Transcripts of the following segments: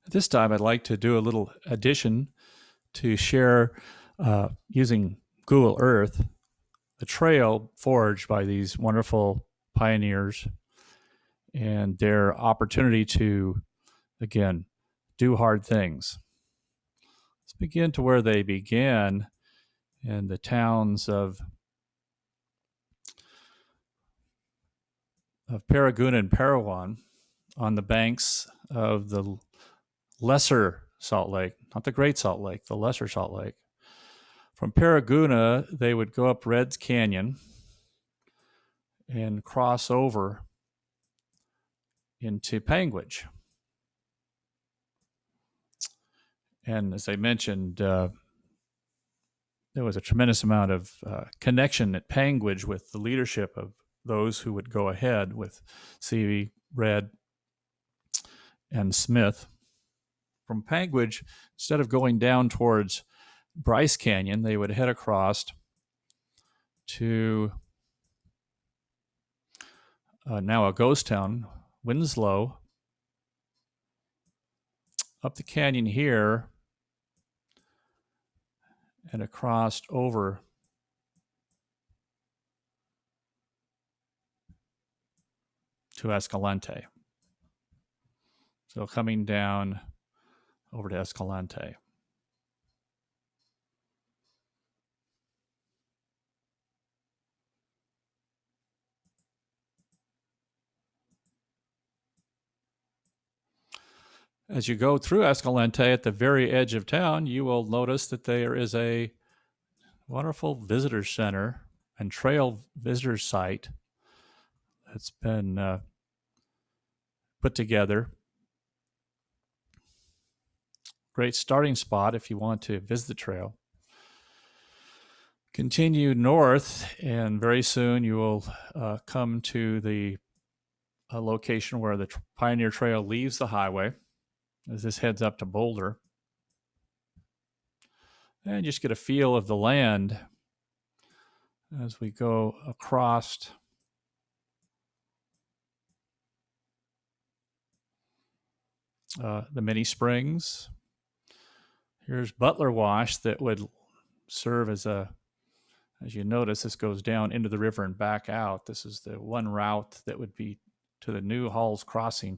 At this time, I'd like to do a little addition to share using Google Earth the trail forged by these wonderful pioneers and their opportunity to, again, do hard things. Let's begin to where they began in the towns of Paragoon and Parawan on the banks of the Lesser Salt Lake, not the Great Salt Lake, the Lesser Salt Lake. From Paraguna, they would go up Reds Canyon and cross over into Panguitch. And as I mentioned, there was a tremendous amount of connection at Panguitch with the leadership of those who would go ahead with Seavey, Red, and Smith. From Panguitch, instead of going down towards Bryce Canyon, they would head across to now a ghost town, Winslow, up the canyon here and across over to Escalante. So coming down over to Escalante. As you go through Escalante at the very edge of town, you will notice that there is a wonderful visitor center and trail visitor site that's been put together. Great starting spot if you want to visit the trail. Continue north, and very soon you will come to the location where the Pioneer Trail leaves the highway as this heads up to Boulder. And just get a feel of the land as we go across the mini springs. Here's Butler Wash that would serve as you notice, this goes down into the river and back out. This is the one route that would be to the new Halls Crossing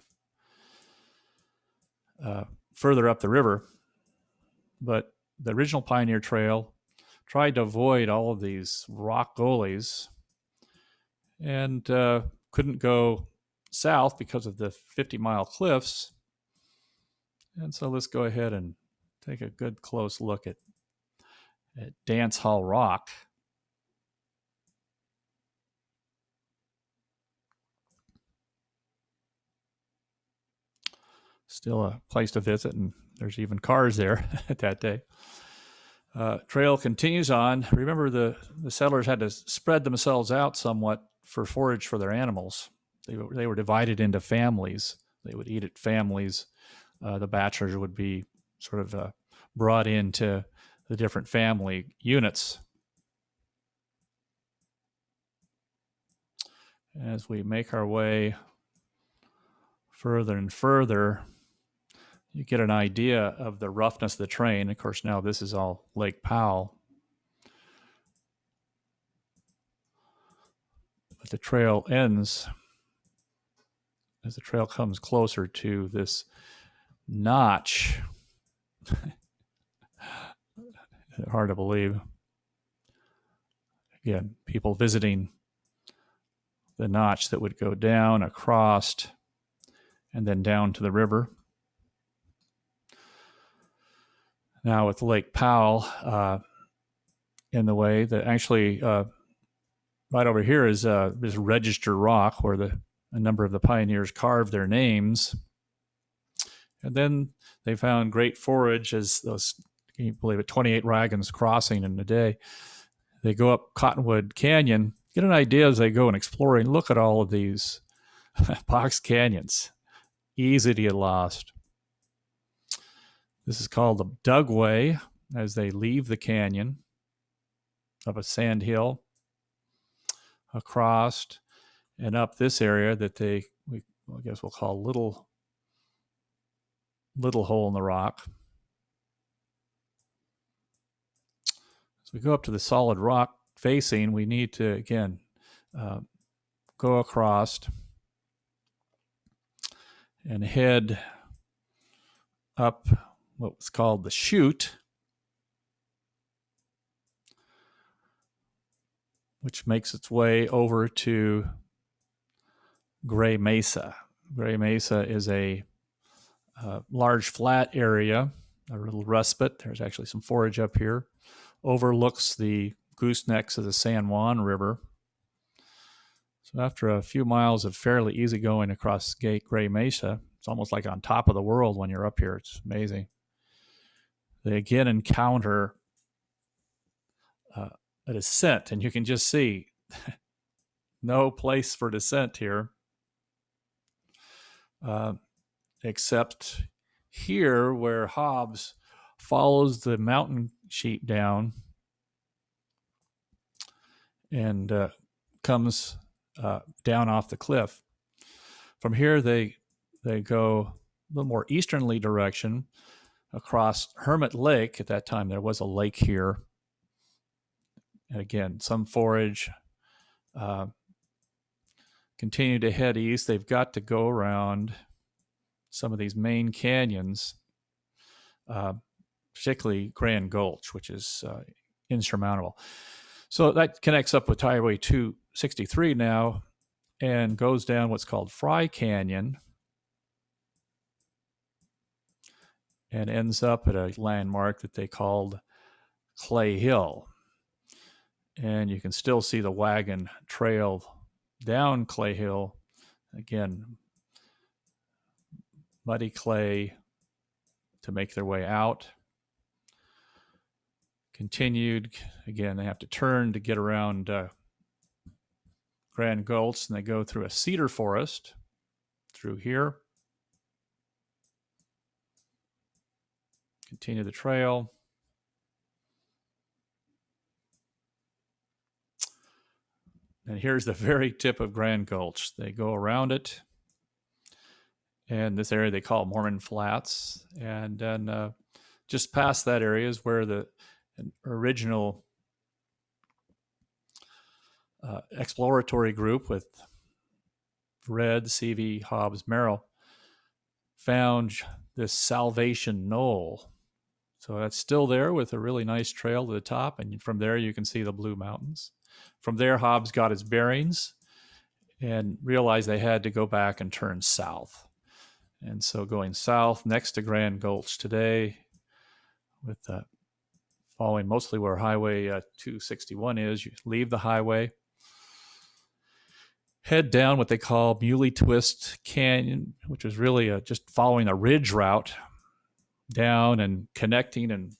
further up the river. But the original Pioneer Trail tried to avoid all of these rock gullies and couldn't go south because of the 50-mile cliffs. And so let's go ahead and take a good close look at Dance Hall Rock. Still a place to visit, and there's even cars there at that day. Trail continues on. Remember, the settlers had to spread themselves out somewhat for forage for their animals. They were divided into families. They would eat at families. The bachelors would be sort of brought into the different family units. As we make our way further and further, you get an idea of the roughness of the terrain. Of course, now this is all Lake Powell. But the trail ends as the trail comes closer to this notch. Hard to believe. Again, people visiting the notch that would go down, across, and then down to the river. Now with Lake Powell in the way, that actually right over here is this register rock where a number of the pioneers carved their names. And then they found great forage as those, can you believe it, 28 wagons crossing in a day. They go up Cottonwood Canyon, get an idea as they go and exploring. Look at all of these box canyons. Easy to get lost. This is called the Dugway as they leave the canyon up a sand hill across and up this area that I guess we'll call Little, little hole in the rock. As we go up to the solid rock facing, we need to, again, go across and head up what was called the chute, which makes its way over to Gray Mesa. Gray Mesa is a large flat area, a little respite. There's actually some forage up here. Overlooks the goosenecks of the San Juan River. So after a few miles of fairly easy going across Gray Mesa, it's almost like on top of the world when you're up here. It's amazing. They again encounter a descent, and you can just see no place for descent here, except here where Hobbs follows the mountain sheep down and comes down off the cliff. From here, they go a little more easternly direction across Hermit Lake. At that time, there was a lake here. And again, some forage. Continue to head east. They've got to go around some of these main canyons, particularly Grand Gulch, which is insurmountable. So that connects up with Highway 263 now and goes down what's called Fry Canyon and ends up at a landmark that they called Clay Hill. And you can still see the wagon trail down Clay Hill. Again, muddy clay to make their way out. Continued, again, they have to turn to get around Grand Gulch, and they go through a cedar forest through here. Continue the trail. And here's the very tip of Grand Gulch. They go around it. And this area they call Mormon Flats. And then just past that area is where the original exploratory group with Red, CV, Hobbs, Merrill found this Salvation Knoll. So that's still there with a really nice trail to the top. And from there, you can see the Blue Mountains. From there, Hobbs got his bearings and realized they had to go back and turn south. And so going south next to Grand Gulch today, with following mostly where Highway 261 is, you leave the highway, head down what they call Muley Twist Canyon, which is really just following a ridge route down and connecting and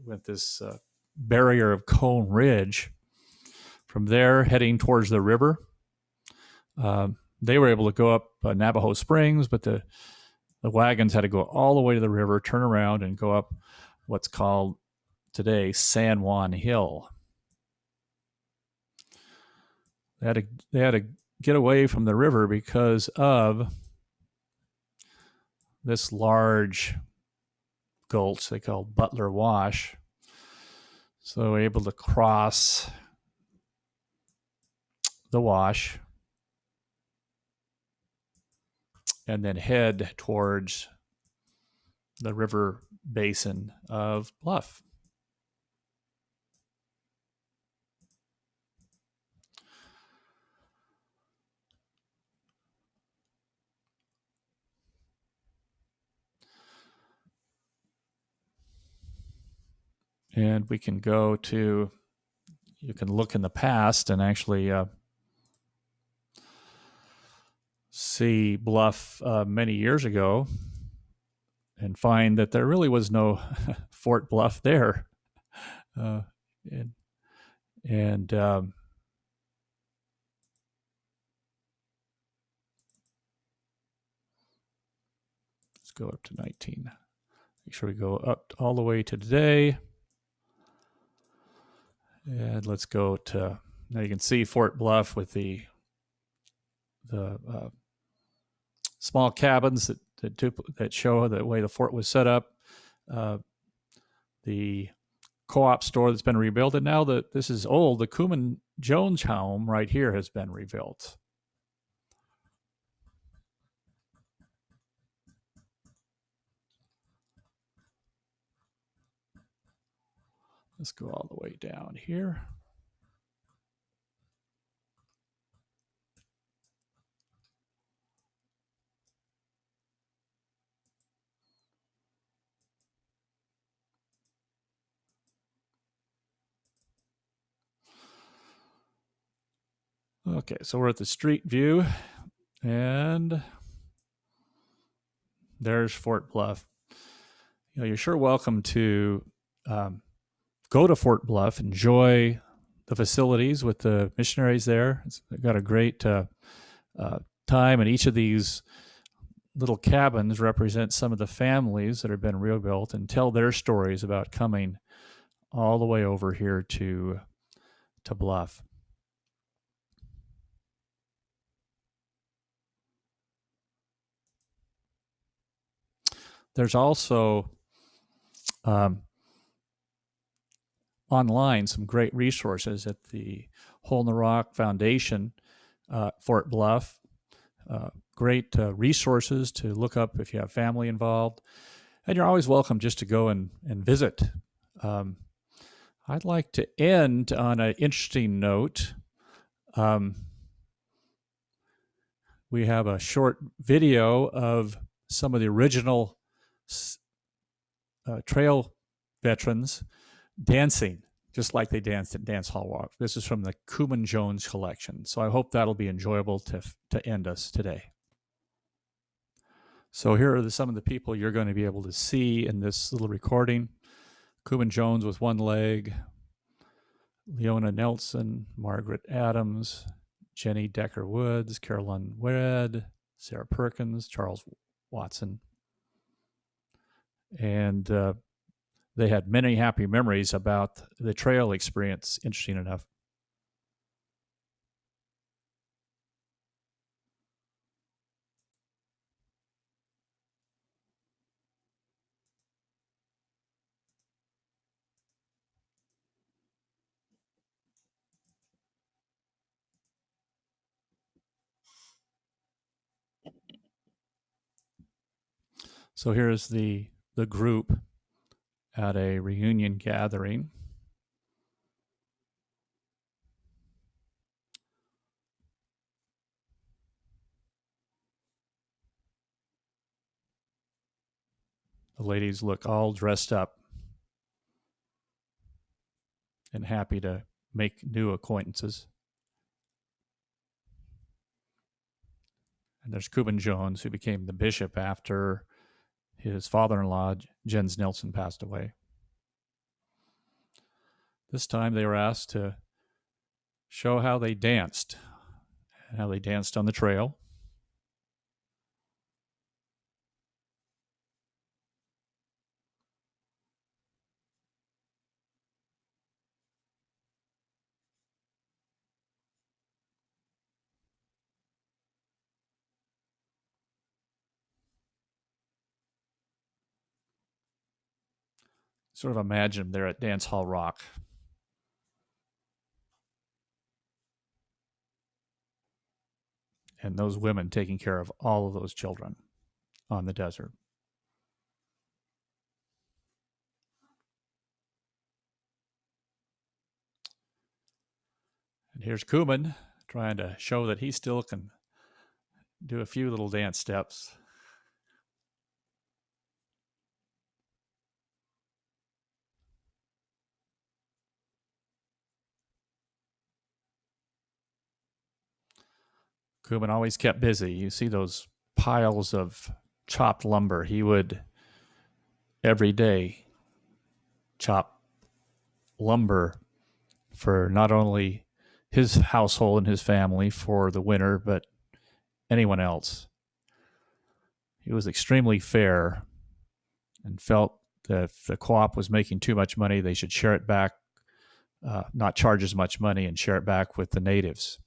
with this barrier of Cone Ridge. From there, heading towards the river. They were able to go up Navajo Springs, but the wagons had to go all the way to the river, turn around, and go up what's called today San Juan Hill. They had to get away from the river because of this large gulch they call Butler Wash. So they were able to cross the wash and then head towards the river basin of Bluff. And we can go to, you can look in the past and actually see Bluff many years ago and find that there really was no Fort Bluff there. Let's go up to 19. Make sure we go up all the way to today. And let's go to, now you can see Fort Bluff with the small cabins that that show the way the fort was set up. The co-op store that's been rebuilt, and now that this is old, the Cooman Jones home right here has been rebuilt. Let's go all the way down here. Okay, so we're at the street view, and there's Fort Bluff. You're sure welcome to go to Fort Bluff, enjoy the facilities with the missionaries there. They've got a great time, and each of these little cabins represent some of the families that have been rebuilt and tell their stories about coming all the way over here to Bluff. There's also online some great resources at the Hole in the Rock Foundation, Fort Bluff. Great resources to look up if you have family involved. And you're always welcome just to go and visit. I'd like to end on an interesting note. We have a short video of some of the original trail veterans dancing, just like they danced at Dance Hall Walk. This is from the Cooman Jones collection. So I hope that'll be enjoyable to end us today. So here are some of the people you're going to be able to see in this little recording. Cooman Jones with one leg, Leona Nelson, Margaret Adams, Jenny Decker Woods, Carolyn Wed, Sarah Perkins, Charles Watson. And they had many happy memories about the trail experience, interesting enough. So here's the group at a reunion gathering. The ladies look all dressed up and happy to make new acquaintances. And there's Cooman Jones, who became the bishop after his father-in-law, Jens Nelson, passed away. This time they were asked to show how they danced on the trail. Sort of imagine them there at Dance Hall Rock. And those women taking care of all of those children on the desert. And here's Cooman trying to show that he still can do a few little dance steps. Cooman always kept busy. You see those piles of chopped lumber. He would every day chop lumber for not only his household and his family for the winter, but anyone else. He was extremely fair and felt that if the co-op was making too much money, they should share it back, not charge as much money, and share it back with the natives.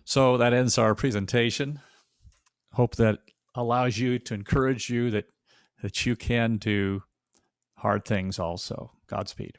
So that ends our presentation. Hope that allows you to encourage you that you can do hard things also. Godspeed.